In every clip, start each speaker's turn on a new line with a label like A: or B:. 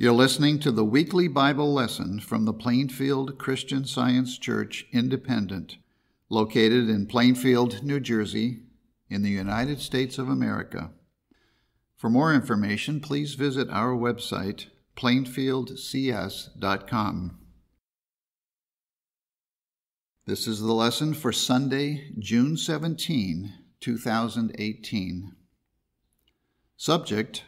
A: You're listening to the weekly Bible lesson from the Plainfield Christian Science Church Independent, located in Plainfield, New Jersey, in the United States of America. For more information, please visit our website, plainfieldcs.com. This is the lesson for Sunday, June 17, 2018. Subject: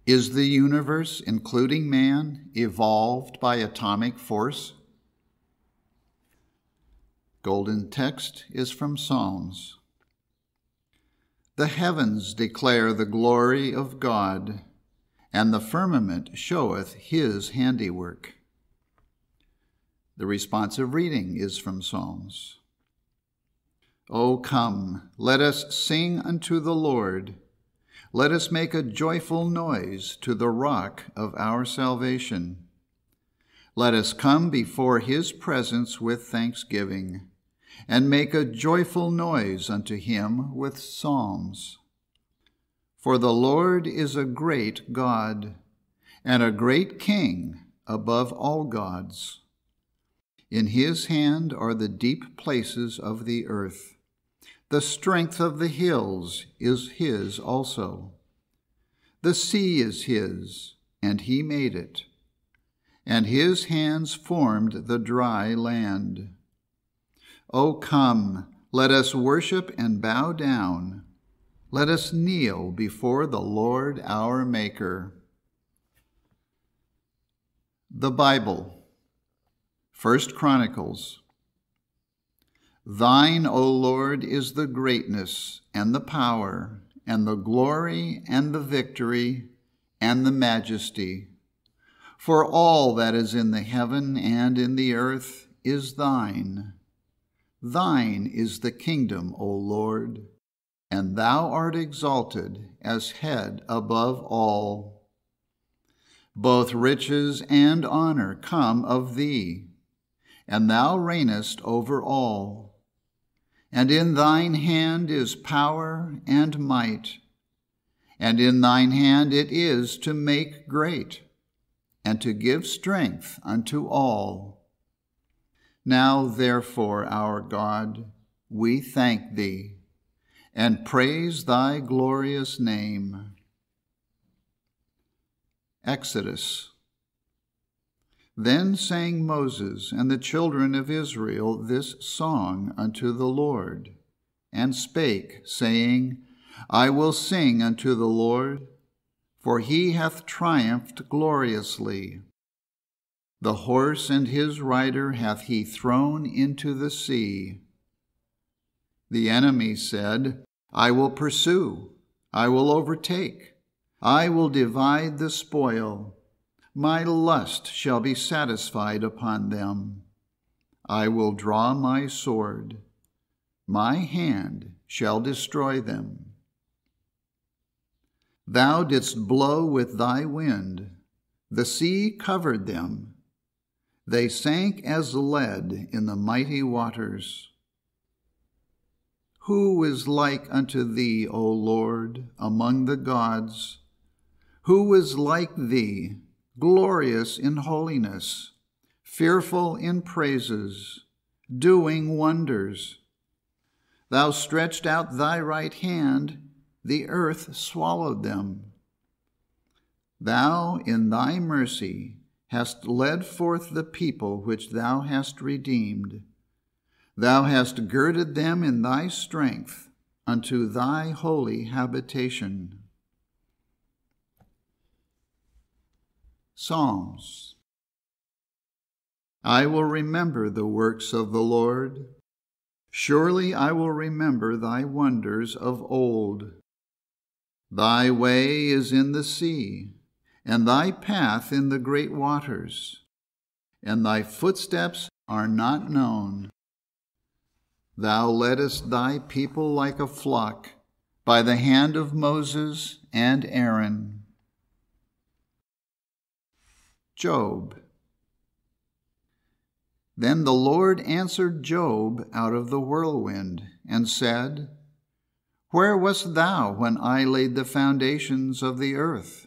A: Is the universe, including man, evolved by atomic force? Golden text is from Psalms. The heavens declare the glory of God, and the firmament showeth his handiwork. The responsive reading is from Psalms. O come, let us sing unto the Lord. Let us make a joyful noise to the rock of our salvation. Let us come before his presence with thanksgiving, and make a joyful noise unto him with psalms. For the Lord is a great God, and a great King above all gods. In his hand are the deep places of the earth. The strength of the hills is his also. The sea is his, and he made it, and his hands formed the dry land. O come, let us worship and bow down. Let us kneel before the Lord our Maker. The Bible, 1 Chronicles. Thine, O Lord, is the greatness and the power and the glory and the victory and the majesty. For all that is in the heaven and in the earth is thine. Thine is the kingdom, O Lord, and thou art exalted as head above all. Both riches and honor come of thee, and thou reignest over all. And in thine hand is power and might, and in thine hand it is to make great, and to give strength unto all. Now therefore, our God, we thank thee, and praise thy glorious name. Exodus. Then sang Moses and the children of Israel this song unto the Lord, and spake, saying, I will sing unto the Lord, for he hath triumphed gloriously. The horse and his rider hath he thrown into the sea. The enemy said, I will pursue, I will overtake, I will divide the spoil. My lust shall be satisfied upon them. I will draw my sword. My hand shall destroy them. Thou didst blow with thy wind. The sea covered them. They sank as lead in the mighty waters. Who is like unto thee, O Lord, among the gods? Who is like thee, glorious in holiness, fearful in praises, doing wonders? Thou stretched out thy right hand, the earth swallowed them. Thou in thy mercy hast led forth the people which thou hast redeemed. Thou hast girded them in thy strength unto thy holy habitation. Psalms. I will remember the works of the Lord. Surely I will remember thy wonders of old. Thy way is in the sea, and thy path in the great waters, and thy footsteps are not known. Thou leddest thy people like a flock by the hand of Moses and Aaron. Job. Then the Lord answered Job out of the whirlwind, and said, Where wast thou when I laid the foundations of the earth?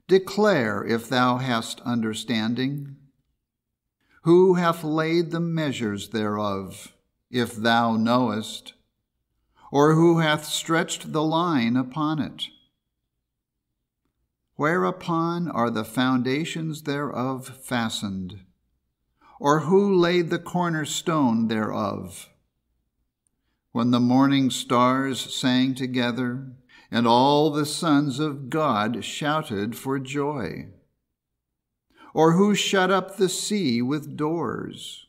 A: Declare if thou hast understanding. Who hath laid the measures thereof, if thou knowest? Or who hath stretched the line upon it? Whereupon are the foundations thereof fastened? Or who laid the cornerstone thereof? When the morning stars sang together, and all the sons of God shouted for joy? Or who shut up the sea with doors,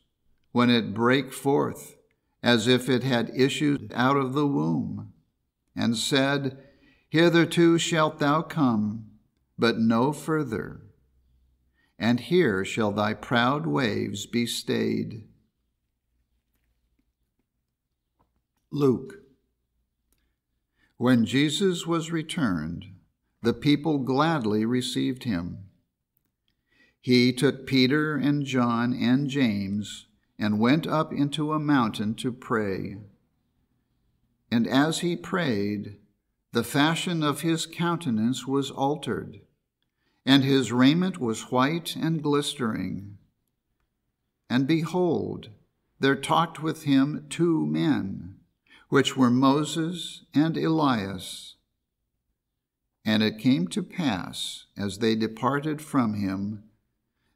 A: when it brake forth, as if it had issued out of the womb, and said, Hitherto shalt thou come, but no further, and here shall thy proud waves be stayed. Luke. When Jesus was returned, the people gladly received him. He took Peter and John and James and went up into a mountain to pray. And as he prayed, the fashion of his countenance was altered, and his raiment was white and glistering. And behold, there talked with him 2 men, which were Moses and Elias. And it came to pass, as they departed from him,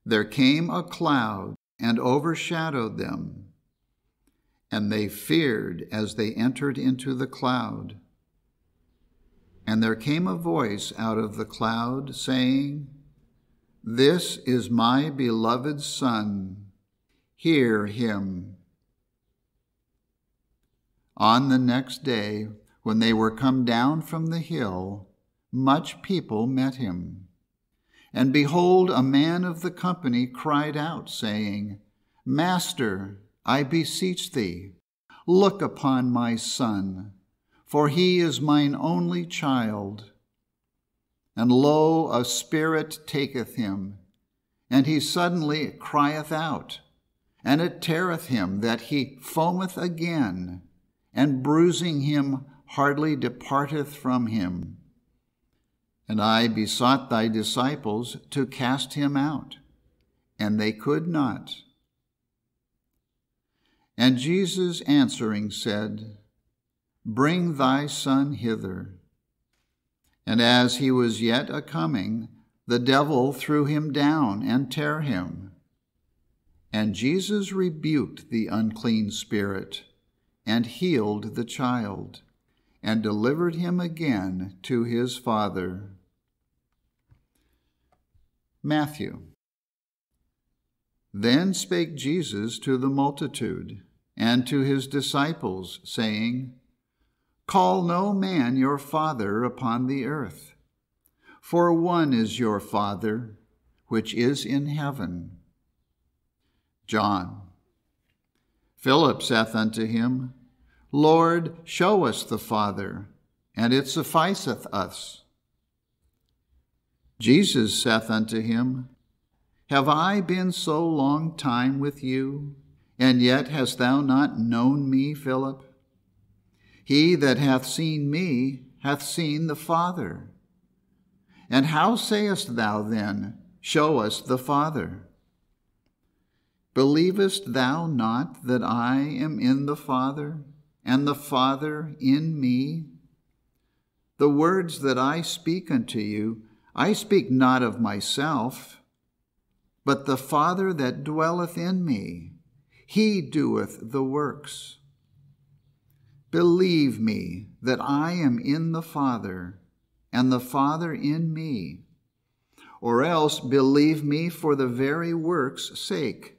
A: there came a cloud and overshadowed them, and they feared as they entered into the cloud. And there came a voice out of the cloud, saying, This is my beloved Son, hear him. On the next day, when they were come down from the hill, much people met him. And behold, a man of the company cried out, saying, Master, I beseech thee, look upon my son, for he is mine only child. And lo, a spirit taketh him, and he suddenly crieth out, and it teareth him that he foameth again, and bruising him hardly departeth from him. And I besought thy disciples to cast him out, and they could not. And Jesus answering said, Bring thy son hither. And as he was yet a-coming, the devil threw him down and tare him. And Jesus rebuked the unclean spirit, and healed the child, and delivered him again to his father. Matthew. Then spake Jesus to the multitude, and to his disciples, saying, Call no man your father upon the earth, for one is your Father, which is in heaven. John. Philip saith unto him, Lord, show us the Father, and it sufficeth us. Jesus saith unto him, Have I been so long time with you, and yet hast thou not known me, Philip? He that hath seen me hath seen the Father. And how sayest thou then, Show us the Father? Believest thou not that I am in the Father, and the Father in me? The words that I speak unto you, I speak not of myself, but the Father that dwelleth in me, he doeth the works. Believe me that I am in the Father, and the Father in me, or else believe me for the very works' sake.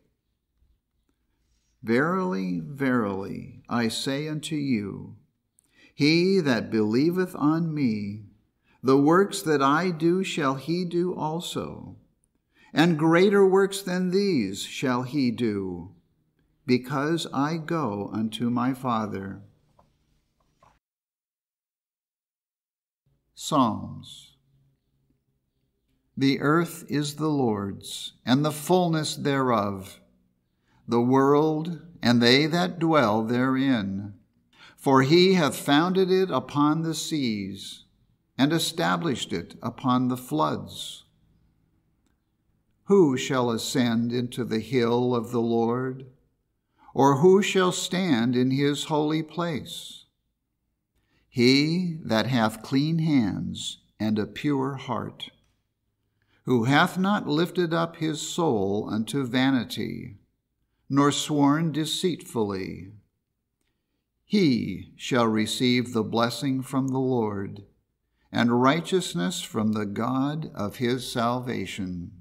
A: Verily, verily, I say unto you, he that believeth on me, the works that I do shall he do also, and greater works than these shall he do, because I go unto my Father. Psalms. The earth is the Lord's, and the fullness thereof, the world, and they that dwell therein. For he hath founded it upon the seas, and established it upon the floods. who shall ascend into the hill of the Lord? Or who shall stand in his holy place? He that hath clean hands and a pure heart, who hath not lifted up his soul unto vanity, nor sworn deceitfully, he shall receive the blessing from the Lord, and righteousness from the God of his salvation.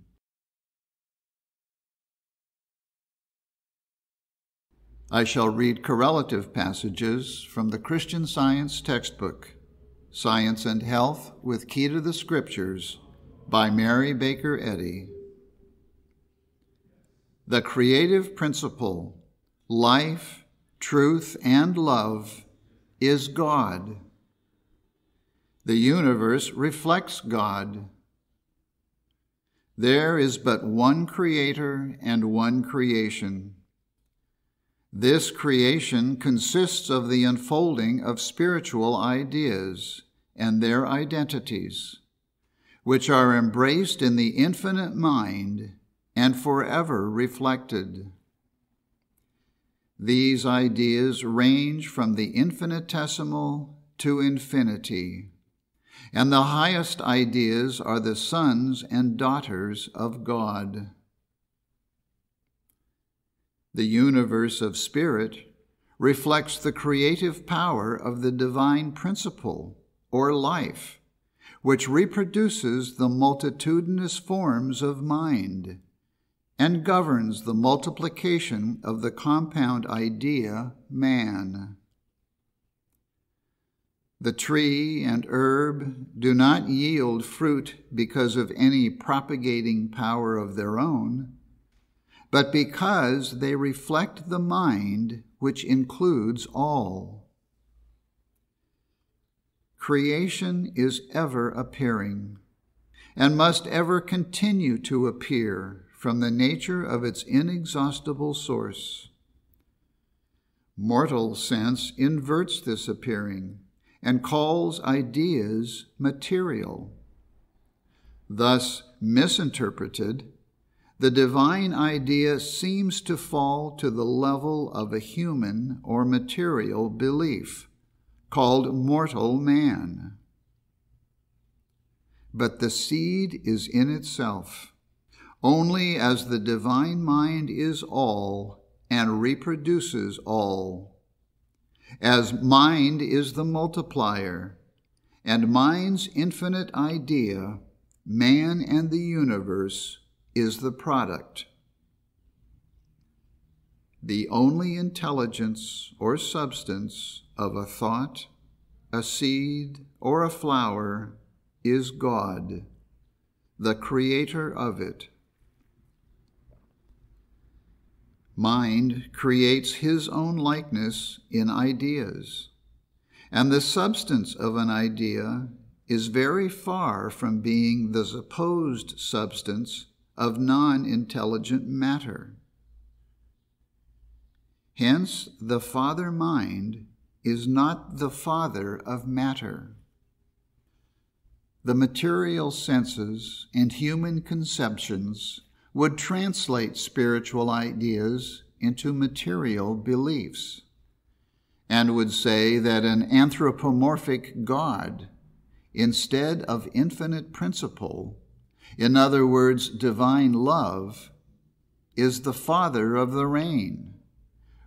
A: I shall read correlative passages from the Christian Science textbook, Science and Health with Key to the Scriptures, by Mary Baker Eddy. The creative principle, life, truth, and love is God. The universe reflects God. There is but one Creator and one creation. This creation consists of the unfolding of spiritual ideas and their identities, which are embraced in the infinite mind and forever reflected. These ideas range from the infinitesimal to infinity, and the highest ideas are the sons and daughters of God. The universe of spirit reflects the creative power of the divine principle, or life, which reproduces the multitudinous forms of mind and governs the multiplication of the compound idea, man. The tree and herb do not yield fruit because of any propagating power of their own, but because they reflect the mind which includes all. Creation is ever appearing, and must ever continue to appear from the nature of its inexhaustible source. Mortal sense inverts this appearing and calls ideas material. Thus misinterpreted, the divine idea seems to fall to the level of a human or material belief, called mortal man. But the seed is in itself, only as the divine mind is all and reproduces all. As mind is the multiplier, and mind's infinite idea, man and the universe, is the product. The only intelligence or substance of a thought, a seed, or a flower is God, the creator of it. Mind creates his own likeness in ideas, and the substance of an idea is very far from being the supposed substance of non-intelligent matter. Hence, the Father Mind is not the father of matter. The material senses and human conceptions would translate spiritual ideas into material beliefs, and would say that an anthropomorphic God, instead of infinite principle, in other words, divine love, is the Father of the rain,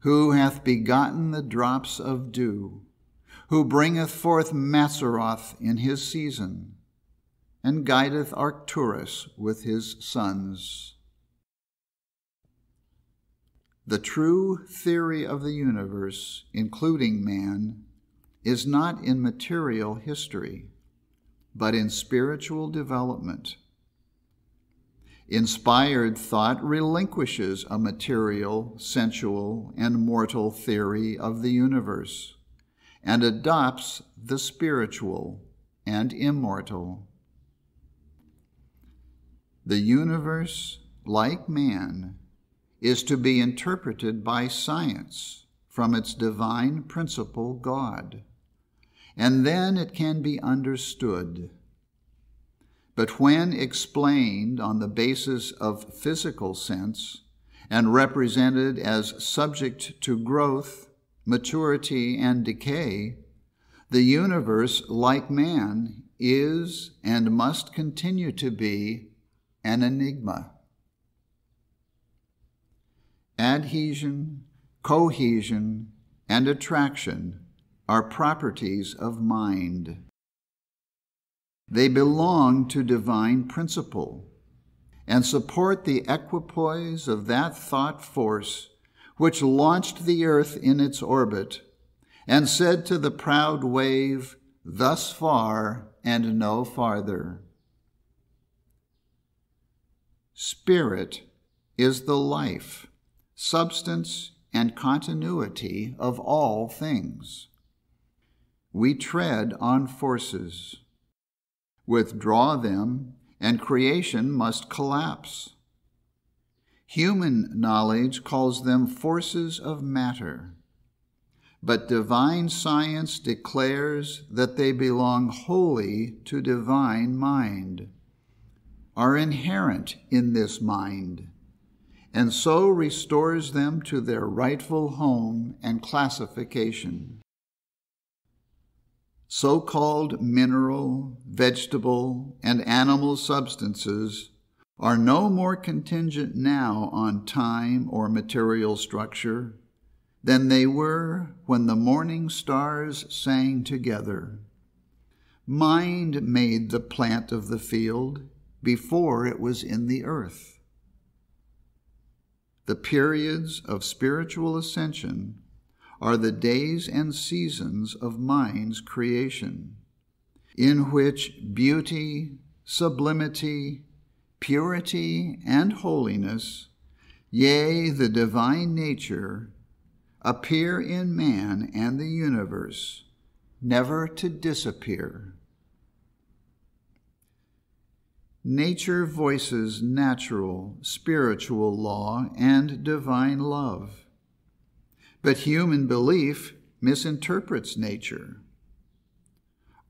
A: who hath begotten the drops of dew, who bringeth forth Mazzaroth in his season, and guideth Arcturus with his sons. The true theory of the universe, including man, is not in material history, but in spiritual development. Inspired thought relinquishes a material, sensual, and mortal theory of the universe, and adopts the spiritual and immortal. The universe, like man, is to be interpreted by science from its divine principle, God, and then it can be understood. but when explained on the basis of physical sense and represented as subject to growth, maturity, and decay, the universe, like man, is and must continue to be an enigma. Adhesion, cohesion, and attraction are properties of mind. They belong to divine principle and support the equipoise of that thought force which launched the earth in its orbit and said to the proud wave, "Thus far and no farther." Spirit is the life, substance, and continuity of all things. We tread on forces. Withdraw them, and creation must collapse. Human knowledge calls them forces of matter, but divine science declares that they belong wholly to divine mind, are inherent in this mind, and so restores them to their rightful home and classification. So-called mineral, vegetable, and animal substances are no more contingent now on time or material structure than they were when the morning stars sang together. Mind made the plant of the field before it was in the earth. The periods of spiritual ascension are the days and seasons of mind's creation, in which beauty, sublimity, purity, and holiness, yea, the divine nature, appear in man and the universe, never to disappear. Nature voices natural, spiritual law and divine love. But human belief misinterprets nature.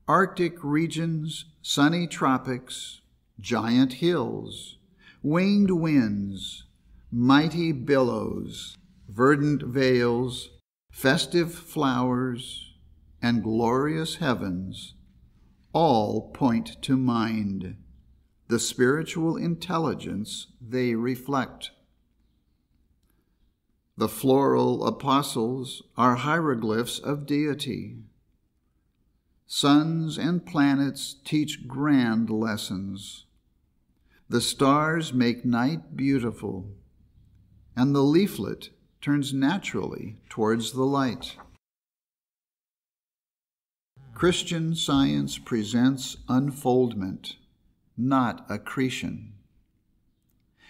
A: Arctic regions, sunny tropics, giant hills, winged winds, mighty billows, verdant vales, festive flowers, and glorious heavens all point to mind, the spiritual intelligence they reflect. The floral apostles are hieroglyphs of deity. Suns and planets teach grand lessons. The stars make night beautiful, and the leaflet turns naturally towards the light. Christian science presents unfoldment, not accretion.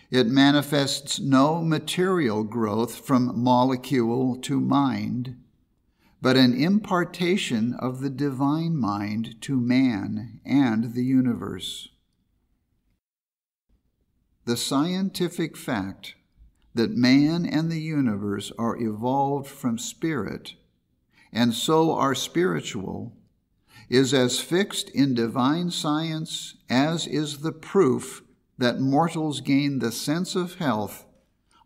A: It manifests no material growth from molecule to mind, but an impartation of the divine mind to man and the universe. The scientific fact that man and the universe are evolved from spirit, and so are spiritual, is as fixed in divine science as is the proof that mortals gain the sense of health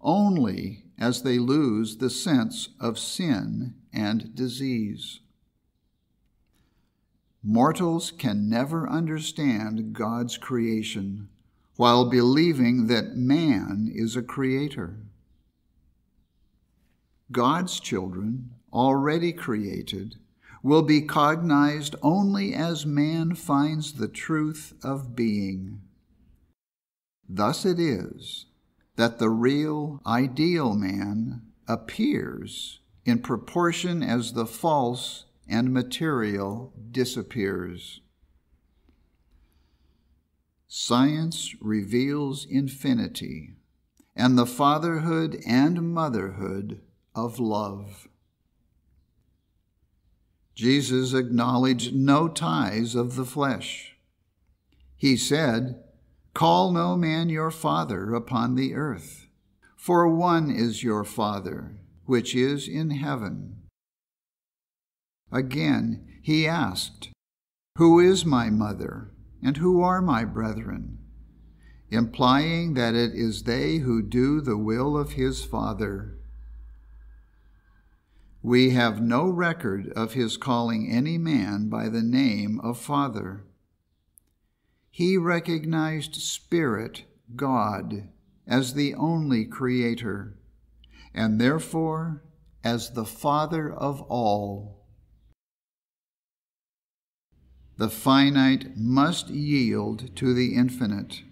A: only as they lose the sense of sin and disease. Mortals can never understand God's creation while believing that man is a creator. God's children, already created, will be cognized only as man finds the truth of being. Thus it is that the real, ideal man appears in proportion as the false and material disappears. Science reveals infinity and the fatherhood and motherhood of love. Jesus acknowledged no ties of the flesh. He said, "Call no man your father upon the earth, for one is your Father, which is in heaven." Again, he asked, "Who is my mother and who are my brethren?" implying that it is they who do the will of his Father. We have no record of his calling any man by the name of Father. He recognized Spirit, God, as the only Creator, and therefore as the Father of all. The finite must yield to the infinite.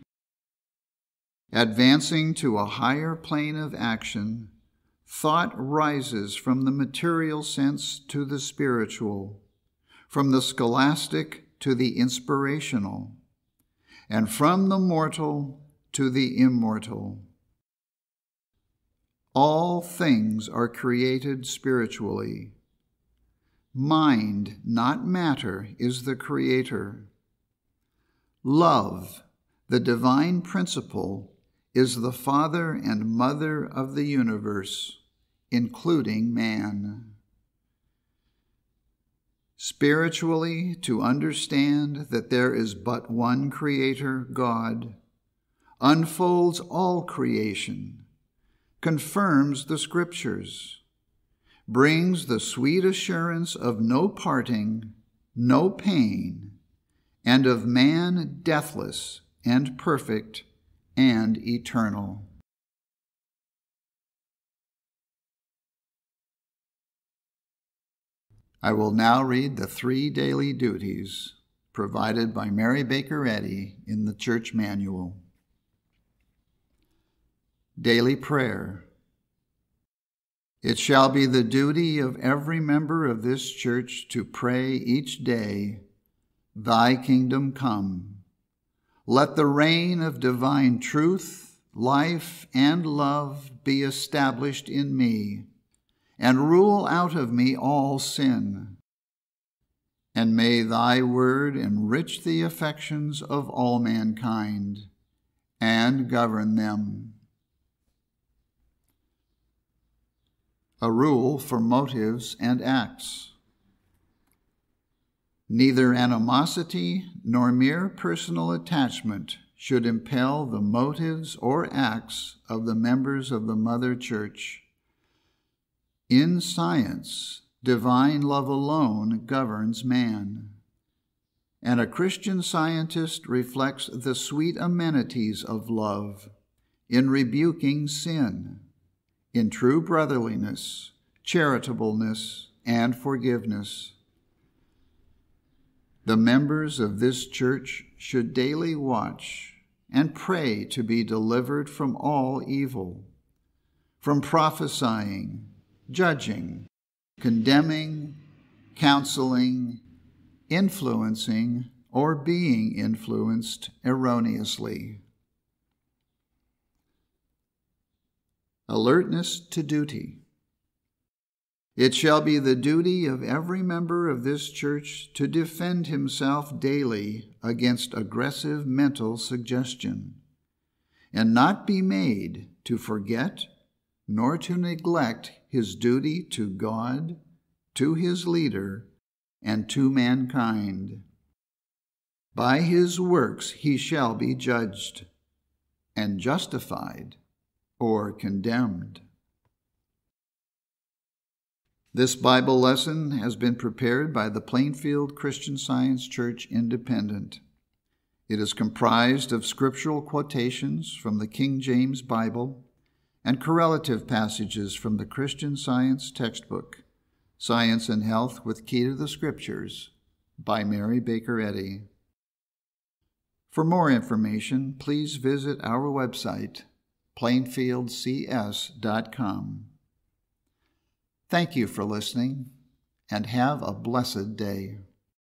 A: Advancing to a higher plane of action, thought rises from the material sense to the spiritual, from the scholastic to the inspirational, and from the mortal to the immortal. All things are created spiritually. Mind, not matter, is the creator. Love, the divine principle, is the father and mother of the universe, including man. Spiritually, to understand that there is but one Creator, God, unfolds all creation, confirms the Scriptures, brings the sweet assurance of no parting, no pain, and of man deathless and perfect and eternal. I will now read the 3 daily duties provided by Mary Baker Eddy in the Church Manual. Daily Prayer. It shall be the duty of every member of this church to pray each day, "Thy kingdom come. Let the reign of divine truth, life, and love be established in me, and rule out of me all sin. And may thy word enrich the affections of all mankind, and govern them." A rule for motives and acts. Neither animosity nor mere personal attachment should impel the motives or acts of the members of the Mother Church. In science, divine love alone governs man, and a Christian scientist reflects the sweet amenities of love in rebuking sin, in true brotherliness, charitableness, and forgiveness. The members of this church should daily watch and pray to be delivered from all evil, from prophesying, judging, condemning, counseling, influencing, or being influenced erroneously. Alertness to duty. It shall be the duty of every member of this church to defend himself daily against aggressive mental suggestion, and not be made to forget nor to neglect his duty to God, to his leader, and to mankind. By his works he shall be judged, and justified or condemned. This Bible lesson has been prepared by the Plainfield Christian Science Church Independent. It is comprised of scriptural quotations from the King James Bible and correlative passages from the Christian Science textbook, Science and Health with Key to the Scriptures, by Mary Baker Eddy. For more information, please visit our website, plainfieldcs.com. Thank you for listening, and have a blessed day.